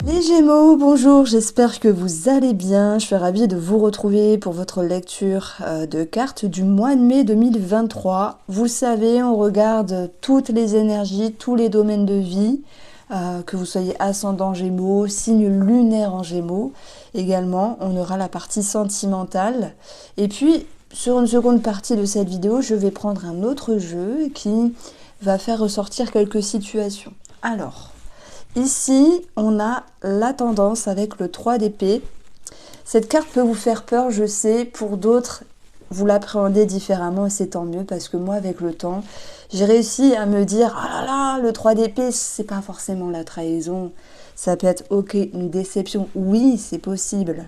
Les Gémeaux, bonjour, j'espère que vous allez bien. Je suis ravie de vous retrouver pour votre lecture de cartes du mois de mai 2023. Vous savez, on regarde toutes les énergies, tous les domaines de vie, que vous soyez ascendant Gémeaux, signe lunaire en Gémeaux. Également, on aura la partie sentimentale. Et puis, sur une seconde partie de cette vidéo, je vais prendre un autre jeu qui va faire ressortir quelques situations. Alors... ici, on a la tendance avec le 3 d'épée. Cette carte peut vous faire peur, je sais. Pour d'autres, vous l'appréhendez différemment et c'est tant mieux parce que moi, avec le temps, j'ai réussi à me dire « Ah là là, le 3 d'épée, c'est pas forcément la trahison. Ça peut être ok, une déception. Oui, c'est possible. »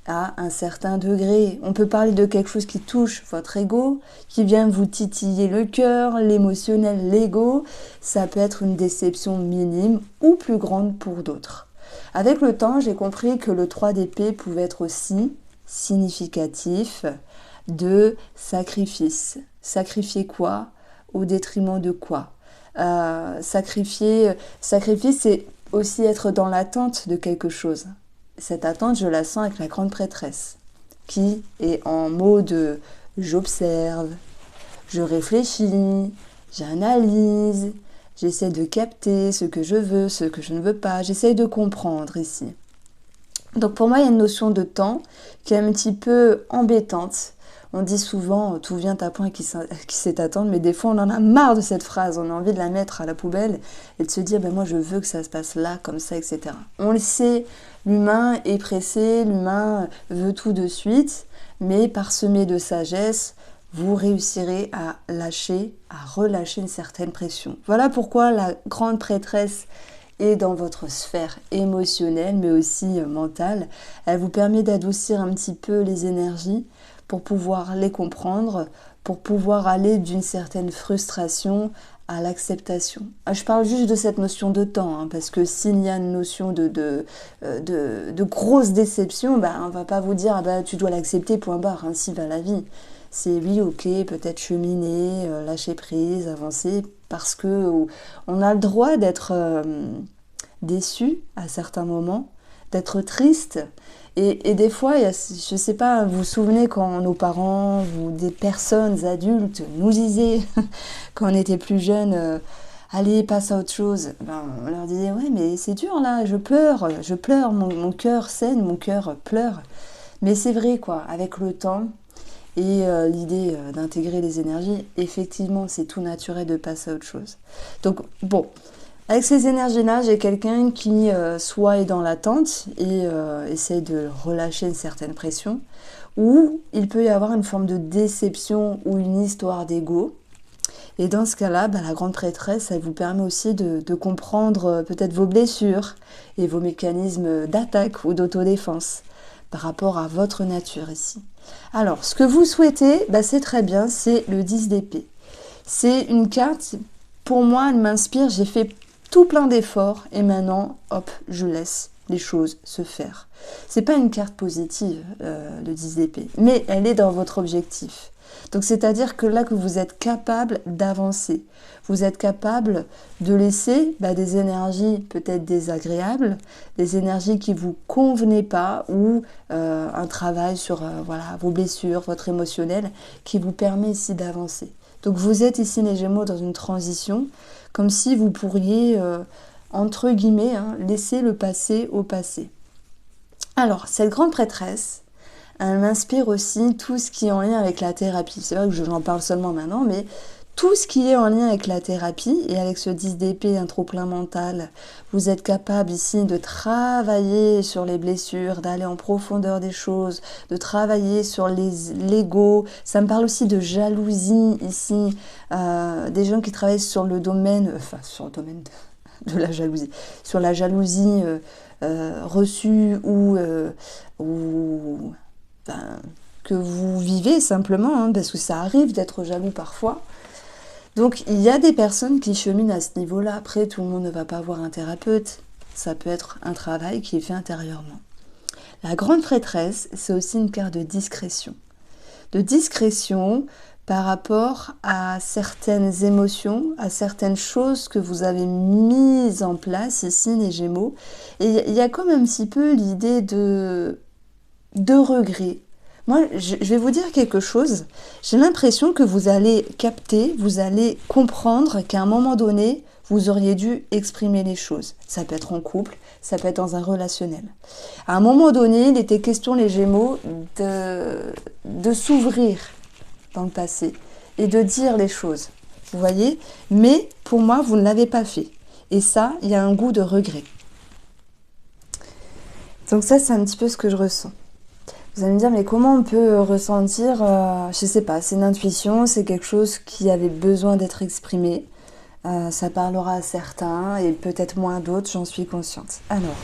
À un certain degré. On peut parler de quelque chose qui touche votre ego, qui vient vous titiller le cœur, l'émotionnel, l'ego. Ça peut être une déception minime ou plus grande pour d'autres. Avec le temps, j'ai compris que le 3 d'épée pouvait être aussi significatif de sacrifice. Sacrifier quoi? Au détriment de quoi? Sacrifice, c'est aussi être dans l'attente de quelque chose. Cette attente, je la sens avec la grande prêtresse, qui est en mode j'observe, je réfléchis, j'analyse, j'essaie de capter ce que je veux, ce que je ne veux pas, j'essaie de comprendre ici. Donc pour moi, il y a une notion de temps qui est un petit peu embêtante. On dit souvent « tout vient à point qui sait attendre », mais des fois on en a marre de cette phrase, on a envie de la mettre à la poubelle et de se dire « moi je veux que ça se passe là, comme ça, etc. » On le sait, l'humain est pressé, l'humain veut tout de suite, mais parsemé de sagesse, vous réussirez à lâcher, à relâcher une certaine pression. Voilà pourquoi la grande prêtresse est dans votre sphère émotionnelle, mais aussi mentale. Elle vous permet d'adoucir un petit peu les énergies, pour pouvoir les comprendre, pour pouvoir aller d'une certaine frustration à l'acceptation. Je parle juste de cette notion de temps, hein, parce que s'il y a une notion de grosse déception, on ne va pas vous dire tu dois l'accepter, point barre, ainsi va la vie. C'est oui, ok, peut-être cheminer, lâcher prise, avancer, parce que on a le droit d'être déçu à certains moments, d'être triste. Et des fois, je ne sais pas, vous vous souvenez quand nos parents ou des personnes adultes nous disaient, quand on était plus jeunes, allez, passe à autre chose. On leur disait, ouais, mais c'est dur là, je pleure, mon cœur saigne, mon cœur pleure. Mais c'est vrai, quoi, avec le temps et l'idée d'intégrer les énergies, effectivement, c'est tout naturel de passer à autre chose. Donc, bon. Avec ces énergies-là, j'ai quelqu'un qui soit est dans l'attente et essaye de relâcher une certaine pression, ou il peut y avoir une forme de déception ou une histoire d'ego. Et dans ce cas-là, la grande prêtresse, elle vous permet aussi de comprendre peut-être vos blessures et vos mécanismes d'attaque ou d'autodéfense par rapport à votre nature ici. Alors, ce que vous souhaitez, c'est très bien, c'est le 10 d'épée. C'est une carte, pour moi, elle m'inspire, j'ai fait tout plein d'efforts et maintenant, hop, je laisse les choses se faire. C'est pas une carte positive, le 10 d'épée, mais elle est dans votre objectif. Donc c'est-à-dire que là que vous êtes capable d'avancer, vous êtes capable de laisser des énergies peut-être désagréables, des énergies qui vous convenaient pas ou un travail sur vos blessures, votre émotionnel qui vous permet ici d'avancer. Donc vous êtes ici les Gémeaux dans une transition, comme si vous pourriez, entre guillemets, laisser le passé au passé. Alors, cette grande prêtresse, elle m'inspire aussi tout ce qui est en lien avec la thérapie. C'est vrai que j'en parle seulement maintenant, mais tout ce qui est en lien avec la thérapie et avec ce 10 d'épée, un trop-plein mental, vous êtes capable ici de travailler sur les blessures, d'aller en profondeur des choses, de travailler sur l'ego. Ça me parle aussi de jalousie ici, des gens qui travaillent sur le domaine, sur le domaine de la jalousie, sur la jalousie reçue ou que vous vivez simplement, parce que ça arrive d'être jaloux parfois. Donc, il y a des personnes qui cheminent à ce niveau-là. Après, tout le monde ne va pas voir un thérapeute. Ça peut être un travail qui est fait intérieurement. La grande prêtresse, c'est aussi une carte de discrétion. De discrétion par rapport à certaines émotions, à certaines choses que vous avez mises en place ici, les Gémeaux. Et il y a comme un petit peu l'idée de regret. Moi, je vais vous dire quelque chose. J'ai l'impression que vous allez capter, vous allez comprendre qu'à un moment donné, vous auriez dû exprimer les choses. Ça peut être en couple, ça peut être dans un relationnel. À un moment donné, il était question, les Gémeaux, de s'ouvrir dans le passé et de dire les choses. Vous voyez? Mais pour moi, vous ne l'avez pas fait. Et ça, il y a un goût de regret. Donc ça, c'est un petit peu ce que je ressens. Vous allez me dire, mais comment on peut ressentir, je sais pas, c'est une intuition, c'est quelque chose qui avait besoin d'être exprimé. Ça parlera à certains et peut-être moins à d'autres, j'en suis consciente. Alors,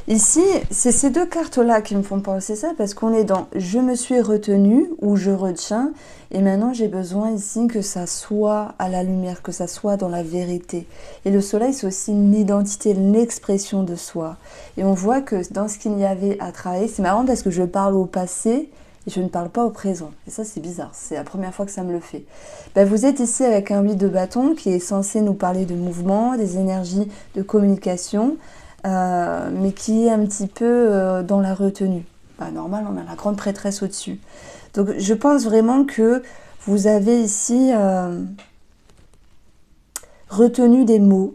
ici, c'est ces deux cartes-là qui me font penser ça, parce qu'on est dans « je me suis retenue » ou « je retiens », et maintenant j'ai besoin ici que ça soit à la lumière, que ça soit dans la vérité. Et le soleil, c'est aussi une identité, l'expression de soi. Et on voit que dans ce qu'il y avait à travailler, c'est marrant parce que je parle au passé et je ne parle pas au présent. Et ça, c'est bizarre, c'est la première fois que ça me le fait. Ben, vous êtes ici avec un 8 de bâton qui est censé nous parler de mouvement, des énergies de communication, mais qui est un petit peu dans la retenue. Bah, normal, on a la grande prêtresse au-dessus. Donc je pense vraiment que vous avez ici retenu des mots.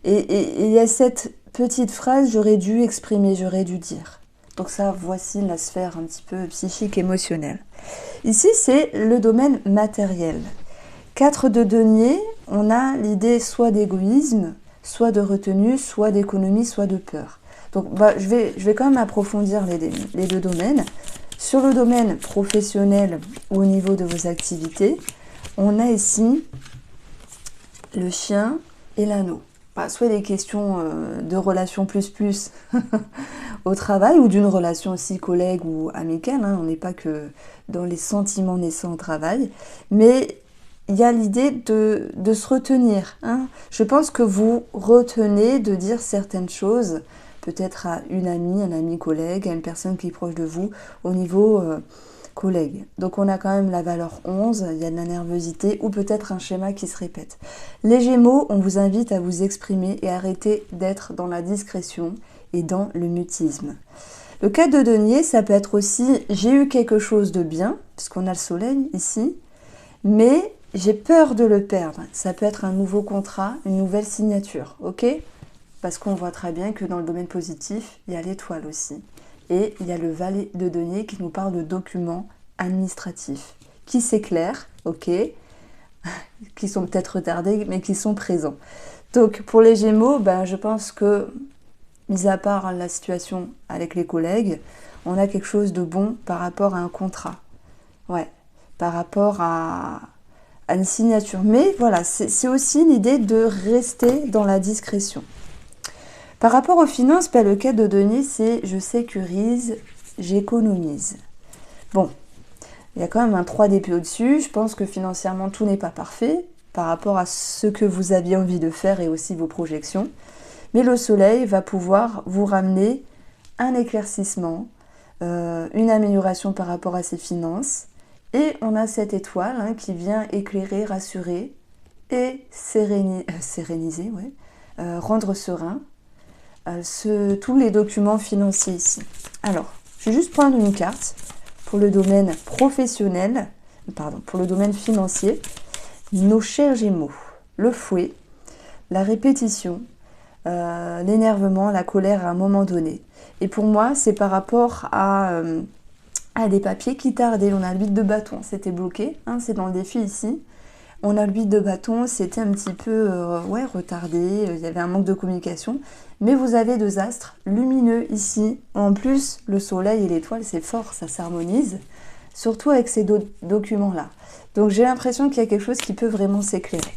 Et il y a cette petite phrase, j'aurais dû exprimer, j'aurais dû dire. Donc ça, voici la sphère un petit peu psychique, émotionnelle. Ici, c'est le domaine matériel. 4 de denier, on a l'idée soit d'égoïsme, soit de retenue, soit d'économie, soit de peur. Donc bah, je vais quand même approfondir les deux domaines. Sur le domaine professionnel ou au niveau de vos activités, on a ici le chien et l'anneau. Bah, soit des questions de relation plus au travail ou d'une relation aussi collègue ou amicale. Hein. On n'est pas que dans les sentiments naissants au travail. Mais il y a l'idée de se retenir. Hein. Je pense que vous retenez de dire certaines choses, peut-être à une amie, un ami collègue, à une personne qui est proche de vous, au niveau collègue. Donc on a quand même la valeur 11, il y a de la nervosité ou peut-être un schéma qui se répète. Les Gémeaux, on vous invite à vous exprimer et arrêter d'être dans la discrétion et dans le mutisme. Le 4 de denier, ça peut être aussi j'ai eu quelque chose de bien, puisqu'on a le soleil ici, mais j'ai peur de le perdre. Ça peut être un nouveau contrat, une nouvelle signature, ok? Parce qu'on voit très bien que dans le domaine positif, il y a l'étoile aussi. Et il y a le valet de denier qui nous parle de documents administratifs, qui s'éclairent, ok? Qui sont peut-être retardés, mais qui sont présents. Donc pour les Gémeaux, ben, je pense que, mis à part la situation avec les collègues, on a quelque chose de bon par rapport à un contrat. Ouais, par rapport à une signature. Mais voilà, c'est aussi l'idée de rester dans la discrétion. Par rapport aux finances, ben, le 4 de denier, c'est je sécurise, j'économise. Bon, il y a quand même un 3 d'épée au-dessus. Je pense que financièrement, tout n'est pas parfait par rapport à ce que vous aviez envie de faire et aussi vos projections. Mais le soleil va pouvoir vous ramener un éclaircissement, une amélioration par rapport à ses finances. Et on a cette étoile hein, qui vient éclairer, rassurer et séréniser, ouais, rendre serein tous les documents financiers ici. Alors, je vais juste prendre une carte pour le domaine professionnel, pour le domaine financier. Nos chers Gémeaux, le fouet, la répétition, l'énervement, la colère à un moment donné. Et pour moi, c'est par rapport à des papiers qui tardaient. On a le 8 de bâton, c'était bloqué, hein, c'est dans le défi ici. On a le 8 de bâton, c'était un petit peu retardé, il y avait un manque de communication. Mais vous avez deux astres lumineux ici. En plus, le soleil et l'étoile, c'est fort, ça s'harmonise. Surtout avec ces documents-là. Donc j'ai l'impression qu'il y a quelque chose qui peut vraiment s'éclairer.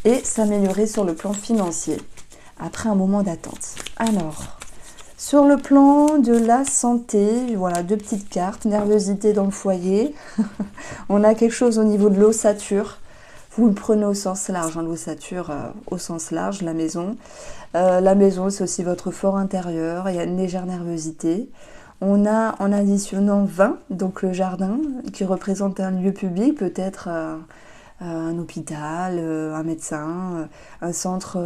Et s'améliorer sur le plan financier, après un moment d'attente. Alors, sur le plan de la santé, voilà, deux petites cartes. Nervosité dans le foyer. On a quelque chose au niveau de l'ossature. Vous le prenez au sens large, hein, l'ossature au sens large, la maison. La maison, c'est aussi votre fort intérieur. Il y a une légère nervosité. On a, en additionnant 20, donc le jardin, qui représente un lieu public, peut-être un hôpital, un médecin, un centre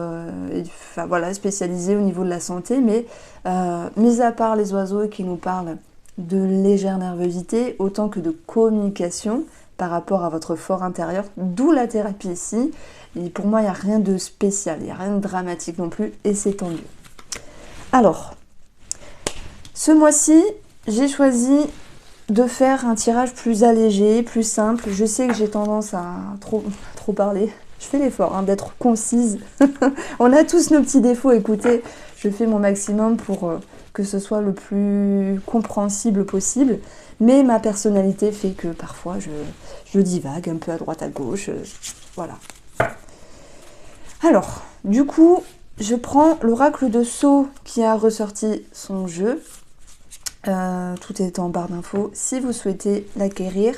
enfin, voilà, spécialisé au niveau de la santé, mais mis à part les oiseaux qui nous parlent de légère nervosité, autant que de communication par rapport à votre fort intérieur, d'où la thérapie ici. Et pour moi, il n'y a rien de spécial, il n'y a rien de dramatique non plus, et c'est tant mieux. Alors, ce mois-ci, j'ai choisi de faire un tirage plus allégé, plus simple. Je sais que j'ai tendance à trop parler. Je fais l'effort d'être concise. On a tous nos petits défauts, écoutez. Je fais mon maximum pour que ce soit le plus compréhensible possible. Mais ma personnalité fait que parfois je divague un peu à droite à gauche. Voilà. Alors, du coup, je prends l'oracle de Sceaux qui a ressorti son jeu. Tout est en barre d'infos si vous souhaitez l'acquérir.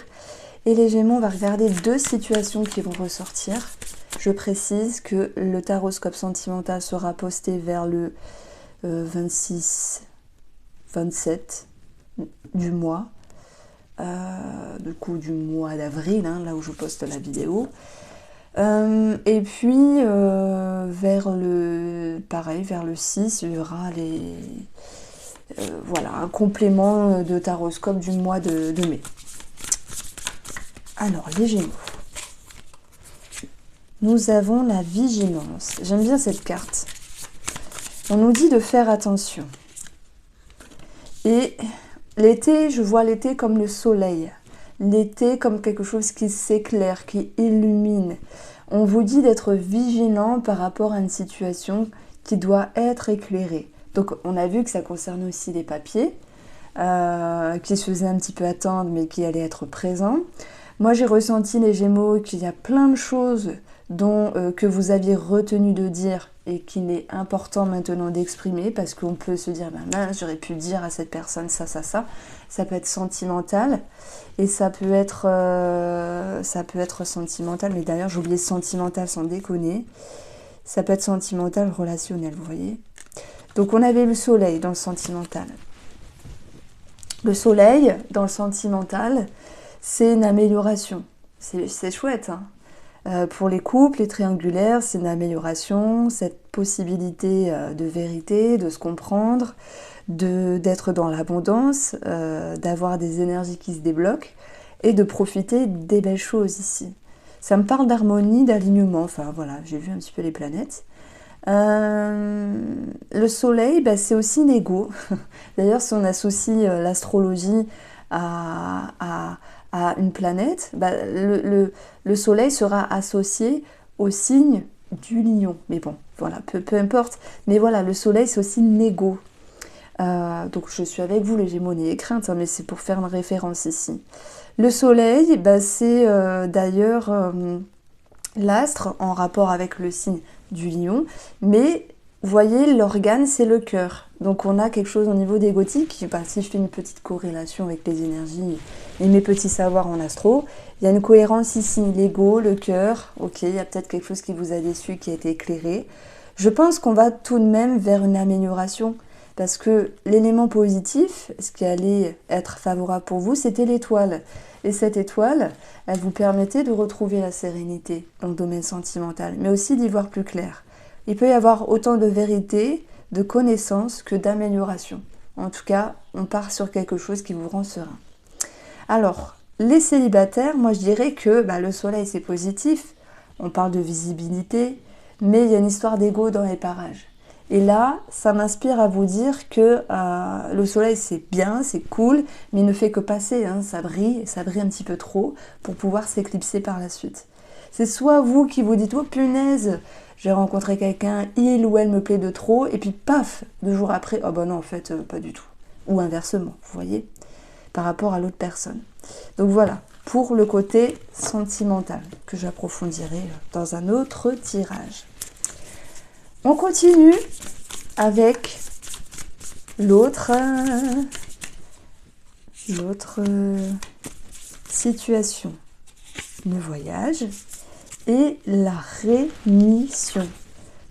Et les Gémeaux, on va regarder 2 situations qui vont ressortir. Je précise que le taroscope sentimental sera posté vers le 26-27 du mois. Du coup, du mois d'avril, là où je poste la vidéo. Et puis, vers le 6, il y aura voilà, un complément de taroscope du mois de mai. Alors, les Gémeaux. Nous avons la vigilance. J'aime bien cette carte. On nous dit de faire attention. Et l'été, je vois l'été comme le soleil. L'été comme quelque chose qui s'éclaire, qui illumine. On vous dit d'être vigilant par rapport à une situation qui doit être éclairée. Donc on a vu que ça concerne aussi les papiers, qui se faisaient un petit peu attendre mais qui allaient être présents. Moi j'ai ressenti les Gémeaux qu'il y a plein de choses que vous aviez retenu de dire et qu'il est important maintenant d'exprimer parce qu'on peut se dire mince, j'aurais pu dire à cette personne ça. Ça peut être sentimental et ça peut être sentimental, mais d'ailleurs j'ai oublié sentimental sans déconner. Ça peut être sentimental relationnel, vous voyez. Donc on avait le soleil dans le sentimental. Le soleil dans le sentimental, c'est une amélioration. C'est chouette. Pour les couples, les triangulaires, c'est une amélioration, cette possibilité de vérité, de se comprendre, d'être dans l'abondance, d'avoir des énergies qui se débloquent et de profiter des belles choses ici. Ça me parle d'harmonie, d'alignement, enfin voilà, j'ai vu un petit peu les planètes. Le soleil, c'est aussi l'ego. D'ailleurs, si on associe l'astrologie à une planète, le soleil sera associé au signe du lion. Mais bon, voilà, peu importe. Mais voilà, le soleil, c'est aussi l'ego. Donc je suis avec vous les Gémeaux, n'ayez crainte, mais c'est pour faire une référence ici. Le soleil, c'est d'ailleurs l'astre en rapport avec le signe du lion, mais vous voyez, l'organe, c'est le cœur. Donc on a quelque chose au niveau d'égotique. Si je fais une petite corrélation avec les énergies et mes petits savoirs en astro, il y a une cohérence ici. L'ego, le cœur, ok, il y a peut-être quelque chose qui vous a déçu, qui a été éclairé. Je pense qu'on va tout de même vers une amélioration. Parce que l'élément positif, ce qui allait être favorable pour vous, c'était l'étoile. Et cette étoile, elle vous permettait de retrouver la sérénité dans le domaine sentimental, mais aussi d'y voir plus clair. Il peut y avoir autant de vérité, de connaissance que d'amélioration. En tout cas, on part sur quelque chose qui vous rend serein. Alors, les célibataires, moi je dirais que le soleil c'est positif, on parle de visibilité, mais il y a une histoire d'ego dans les parages. Et là, ça m'inspire à vous dire que le soleil c'est bien, c'est cool, mais il ne fait que passer, ça brille un petit peu trop pour pouvoir s'éclipser par la suite. C'est soit vous qui vous dites « Oh punaise, j'ai rencontré quelqu'un, il ou elle me plaît de trop », et puis paf, 2 jours après, « Oh non, en fait, pas du tout ». Ou inversement, vous voyez, par rapport à l'autre personne. Donc voilà, pour le côté sentimental, que j'approfondirai dans un autre tirage. On continue avec l'autre situation, le voyage et la rémission.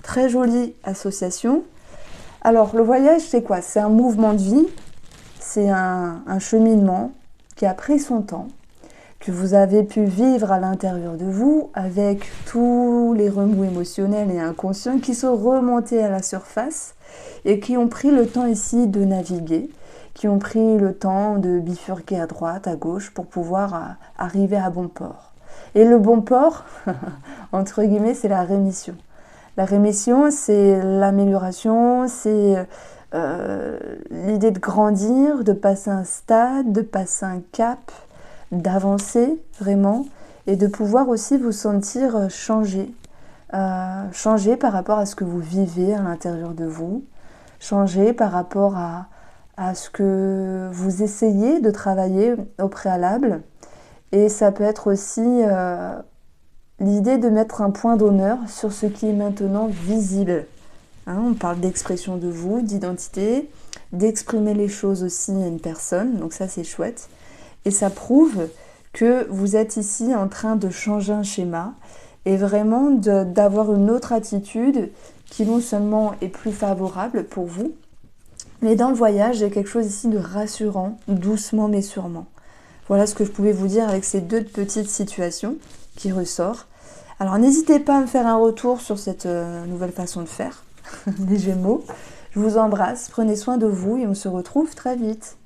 Très jolie association. Alors, le voyage, c'est quoi? C'est un mouvement de vie, c'est un cheminement qui a pris son temps, que vous avez pu vivre à l'intérieur de vous avec tous les remous émotionnels et inconscients qui sont remontés à la surface et qui ont pris le temps ici de naviguer, qui ont pris le temps de bifurquer à droite, à gauche pour pouvoir arriver à bon port. Et le bon port, entre guillemets, c'est la rémission. La rémission, c'est l'amélioration, c'est l'idée de grandir, de passer un stade, de passer un cap, d'avancer vraiment et de pouvoir aussi vous sentir changé. Changer par rapport à ce que vous vivez à l'intérieur de vous, changer par rapport à ce que vous essayez de travailler au préalable. Et ça peut être aussi l'idée de mettre un point d'honneur sur ce qui est maintenant visible. Hein, on parle d'expression de vous, d'identité, d'exprimer les choses aussi à une personne, donc ça c'est chouette. Et ça prouve que vous êtes ici en train de changer un schéma et vraiment d'avoir une autre attitude qui non seulement est plus favorable pour vous, mais dans le voyage, il y a quelque chose ici de rassurant, doucement mais sûrement. Voilà ce que je pouvais vous dire avec ces deux petites situations qui ressortent. Alors n'hésitez pas à me faire un retour sur cette nouvelle façon de faire, les Gémeaux. Je vous embrasse, prenez soin de vous et on se retrouve très vite.